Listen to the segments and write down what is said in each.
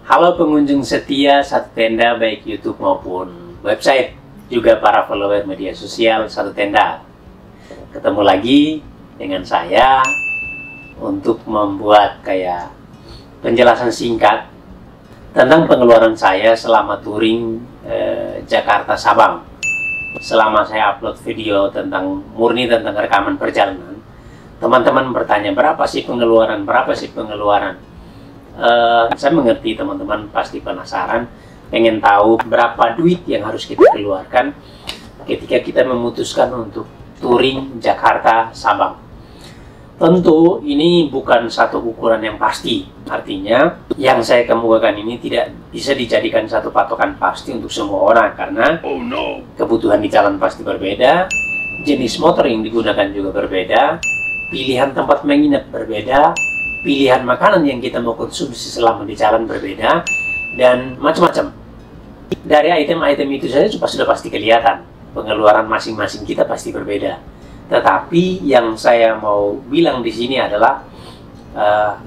Halo pengunjung setia Satu Tenda baik YouTube maupun website, juga para follower media sosial Satu Tenda. Ketemu lagi dengan saya untuk membuat kayak penjelasan singkat tentang pengeluaran saya selama touring Jakarta Sabang. Selama saya upload video murni tentang rekaman perjalanan, teman-teman bertanya berapa sih pengeluaran. Saya mengerti teman-teman pasti penasaran, pengen tahu berapa duit yang harus kita keluarkan ketika kita memutuskan untuk touring Jakarta Sabang. Tentu ini bukan satu ukuran yang pasti, artinya yang saya kemukakan ini tidak bisa dijadikan satu patokan pasti untuk semua orang, karena kebutuhan di jalan pasti berbeda, jenis motor yang digunakan juga berbeda, pilihan tempat menginap berbeda, pilihan makanan yang kita mau konsumsi selama di jalan berbeda, dan macam-macam. Dari item-item itu saja sudah pasti kelihatan, pengeluaran masing-masing kita pasti berbeda. Tetapi yang saya mau bilang di sini adalah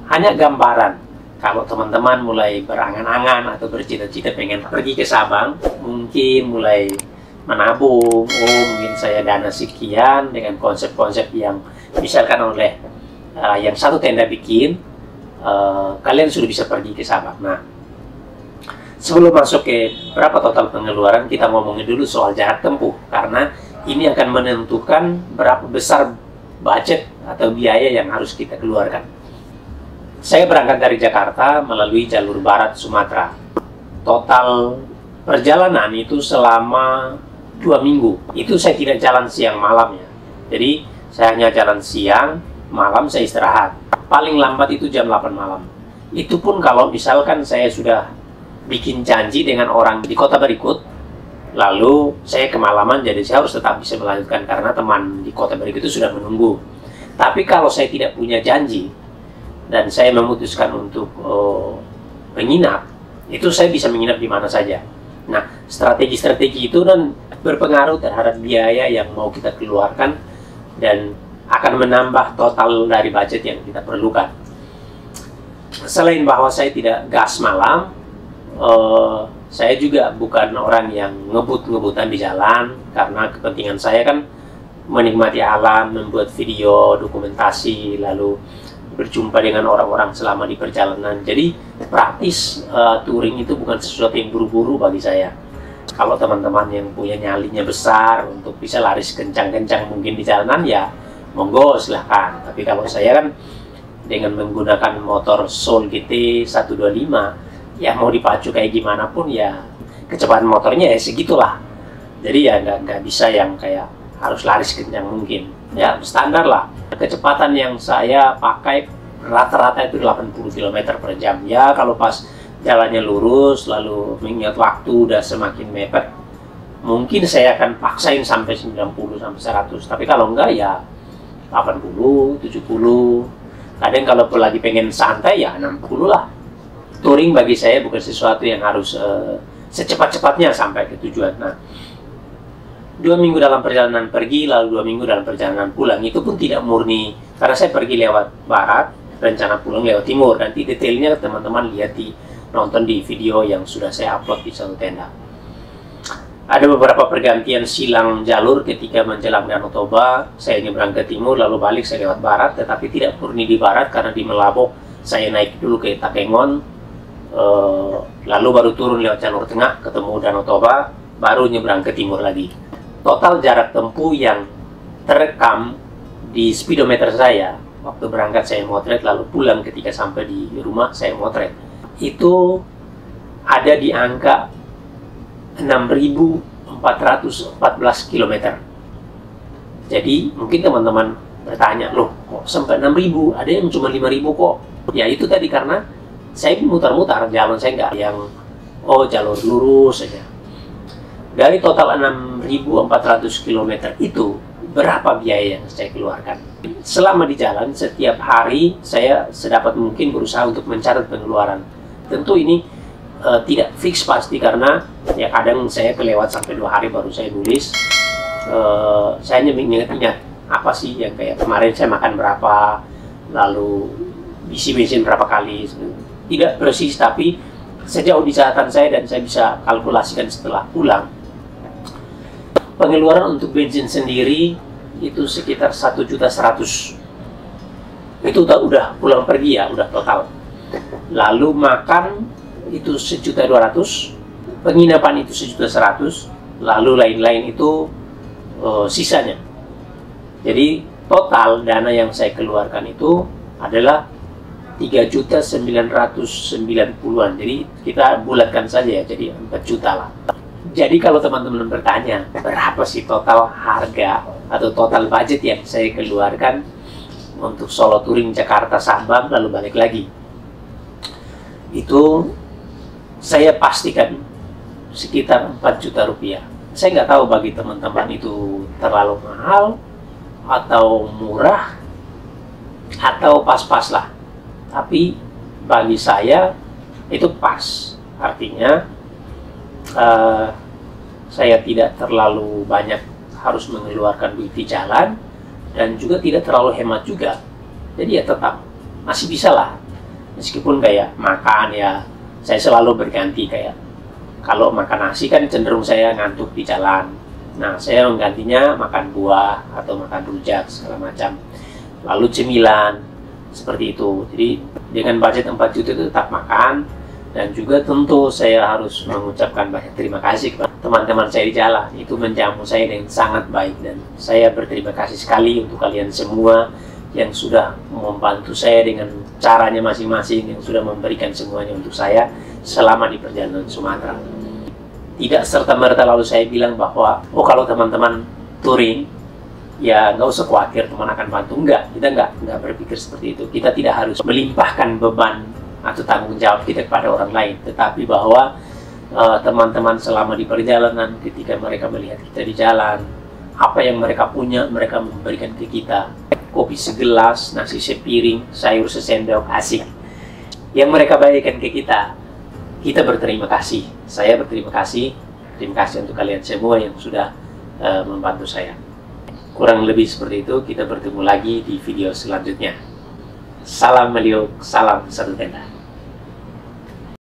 hanya gambaran. Kalau teman-teman mulai berangan-angan atau bercita-cita pengen pergi ke Sabang, mungkin mulai menabung, mungkin saya dana sekian dengan konsep-konsep yang misalkan oleh yang Satu Tenda bikin, kalian sudah bisa pergi ke Sabang. Nah, sebelum masuk ke berapa total pengeluaran, kita ngomongin dulu soal jarak tempuh, karena ini akan menentukan berapa besar budget atau biaya yang harus kita keluarkan. Saya berangkat dari Jakarta melalui jalur barat Sumatera. Total perjalanan itu selama 2 minggu. Itu saya tidak jalan siang malam ya. Jadi saya hanya jalan siang, malam saya istirahat. Paling lambat itu jam 8 malam. Itu pun kalau misalkan saya sudah bikin janji dengan orang di kota berikut, lalu saya kemalaman, jadi saya harus tetap bisa melanjutkan karena teman di kota berikut itu sudah menunggu. Tapi kalau saya tidak punya janji dan saya memutuskan untuk menginap, itu saya bisa menginap di mana saja. Nah, strategi-strategi itu dan berpengaruh terhadap biaya yang mau kita keluarkan dan akan menambah total dari budget yang kita perlukan. Selain bahwa saya tidak gas malam, saya juga bukan orang yang ngebut-ngebutan di jalan, karena kepentingan saya kan menikmati alam, membuat video, dokumentasi, lalu berjumpa dengan orang-orang selama di perjalanan. Jadi praktis touring itu bukan sesuatu yang buru-buru bagi saya. Kalau teman-teman yang punya nyalinya besar untuk bisa laris kencang-kencang mungkin di jalanan, ya monggo silahkan. Tapi kalau saya kan dengan menggunakan motor Soul GT 125, ya mau dipacu kayak gimana pun ya kecepatan motornya ya segitulah. Jadi ya nggak bisa yang kayak harus laris kencang mungkin. Ya standar lah. Kecepatan yang saya pakai rata-rata itu 80 km per jam. Ya kalau pas jalannya lurus lalu mengingat waktu udah semakin mepet, mungkin saya akan paksain sampai 90 sampai 100. Tapi kalau enggak ya 80, 70. Kadang kalau lagi pengen santai ya 60 lah. Touring bagi saya bukan sesuatu yang harus secepat-cepatnya sampai ke tujuan. Nah, 2 minggu dalam perjalanan pergi, lalu 2 minggu dalam perjalanan pulang, itu pun tidak murni. Karena saya pergi lewat barat, rencana pulang lewat timur. Nanti detailnya teman-teman lihat nonton di video yang sudah saya upload di Satu Tenda. Ada beberapa pergantian silang jalur ketika menjelang Danau Toba. Saya nyebrang ke timur, lalu balik saya lewat barat, tetapi tidak murni di barat karena di Melabok saya naik dulu ke Takengon, lalu baru turun lewat jalur tengah ketemu Danau Toba, baru nyebrang ke timur lagi. Total jarak tempuh yang terekam di speedometer saya waktu berangkat saya motret, lalu pulang ketika sampai di rumah saya motret, itu ada di angka 6.414 km. Jadi mungkin teman-teman bertanya, loh kok sampai 6.000, ada yang cuma 5.000 kok. Ya itu tadi karena saya mutar-mutar, jalan saya nggak yang jalur lurus saja. Dari total 6.400 km itu, berapa biaya yang saya keluarkan? Selama di jalan, setiap hari saya sedapat mungkin berusaha untuk mencatat pengeluaran. Tentu ini tidak fix pasti, karena ya kadang saya kelewat sampai 2 hari baru saya nulis. Saya hanya ingat-ingat apa sih yang kayak kemarin saya makan berapa, lalu isi bensin berapa kali. Tidak persis, tapi sejauh di catatan saya dan saya bisa kalkulasikan setelah pulang, pengeluaran untuk bensin sendiri itu sekitar 1.100.000. Itu udah pulang pergi ya, udah total. Lalu makan itu 1.200.000, penginapan itu 1.100.000, lalu lain-lain itu sisanya. Jadi total dana yang saya keluarkan itu adalah 3.990.000-an. Jadi kita bulatkan saja ya, jadi 4 juta lah. Jadi kalau teman-teman bertanya berapa sih total harga atau total budget yang saya keluarkan untuk solo touring Jakarta Sabang lalu balik lagi, itu saya pastikan sekitar 4 juta rupiah. Saya nggak tahu bagi teman-teman itu terlalu mahal atau murah atau pas-pas lah. Tapi bagi saya itu pas. Artinya saya tidak terlalu banyak harus mengeluarkan duit di jalan dan juga tidak terlalu hemat juga. Jadi ya tetap masih bisa lah. Meskipun kayak makan ya saya selalu berganti, kayak kalau makan nasi kan cenderung saya ngantuk di jalan. Nah, saya menggantinya makan buah atau makan rujak segala macam. Lalu cemilan seperti itu. Jadi dengan budget 4 juta itu tetap makan, dan juga tentu saya harus mengucapkan banyak terima kasih kepada teman-teman saya di jalan. Itu menjamu saya dengan sangat baik dan saya berterima kasih sekali untuk kalian semua yang sudah membantu saya dengan caranya masing-masing, yang sudah memberikan semuanya untuk saya selama di perjalanan Sumatera. Tidak serta-merta lalu saya bilang bahwa, oh kalau teman-teman touring, ya nggak usah khawatir teman akan bantu. Enggak, kita nggak berpikir seperti itu. Kita tidak harus melimpahkan beban atau tanggung jawab kita kepada orang lain. Tetapi bahwa teman-teman selama di perjalanan, ketika mereka melihat kita di jalan, apa yang mereka punya, mereka memberikan ke kita. Kopi segelas, nasi sepiring, sayur sesendok, asik. Yang mereka bagikan ke kita berterima kasih. Saya berterima kasih. Terima kasih untuk kalian semua yang sudah membantu saya. Kurang lebih seperti itu. Kita bertemu lagi di video selanjutnya. Salam Meliuk, salam satu tenda.